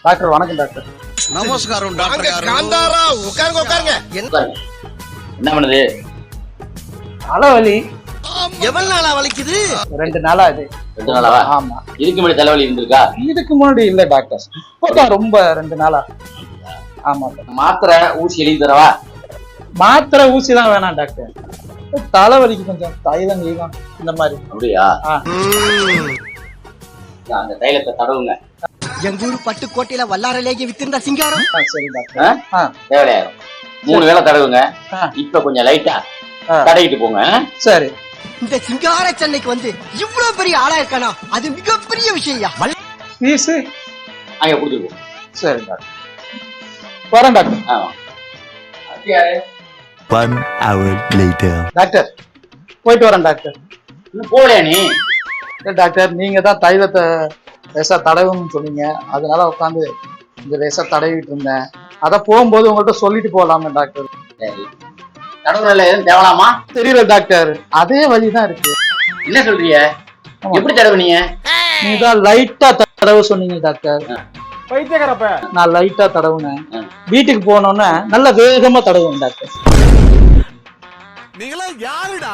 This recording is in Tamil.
டாக்டர் வணக்கம் டாக்டர். நமஸ்காரம் டாக்டர். காந்தாரா உட்காருங்க உட்காருங்க. என்ன பண்ணுது? தலைவலி எவ்வளவு நாளா வலிக்குது? 2 நாளா இது. 2 நாளாவா? ஆமா. இதுக்கு முன்னாடி தலைவலி இருந்திருக்கா? இதுக்கு முன்னாடி இல்ல டாக்டர், இப்பதான் ரொம்ப 2 நாளா. ஆமா டாக்டர். மாத்திரை ஊசி எழுதி தரவா? மாத்திரை ஊசி தான் வேணாம் டாக்டர், தலைவலிக்கு கொஞ்சம் தைலம் கீழம் இந்த மாதிரி. அப்படியா? அந்த தைலத்தை தடவுங்க. எங்க ஊர் பட்டுக்கோட்டையில வல்லாரலேயே வித்திருந்த சிங்காரம். சரி டாக்டர். தேவையாயிரும். 3 வேளை தடவுங்க. இப்ப கொஞ்சம் லைட்டா தடவிட்டு போங்க. சரி. இந்த சிங்கார சென்னைக்கு வந்து இவ்வளவு பெரிய ஆளா இருக்கானா, அது மிகப்பெரிய விஷயம். ஃபீஸ் அங்க கொடுத்துருவோம். சரி டாக்டர், வரேன் டாக்டர். ஆமா. 1 hour later. டாக்டர் போயிட்டு வரேன் டாக்டர். இன்னும் போகலையா நீ? டாக்டர் நீங்க தான் தைலத்தை லேசா தடவுன்னு சொன்னீங்க, அதனால உட்காந்து இந்த லேசா தடவிட்டு இருந்தேன். அத போகும்போது உங்கள்கிட்ட சொல்லிட்டு போகலாமே டாக்டர். சரி. தடவுல எதுவும் தேவலாமா? தெரியல டாக்டர், அதே வழிதான் இருக்கு. என்ன சொல்றீங்க? எப்படி தடவுனீங்க? நீங்க தான் லைட்டா தடவு சொன்னீங்க டாக்டர். நான் லைட்டா தடவுனேன். வீட்டுக்கு போனோன்னே நல்ல வேகமா தடவுவேன் டாக்டர். நீங்களா யாருடா?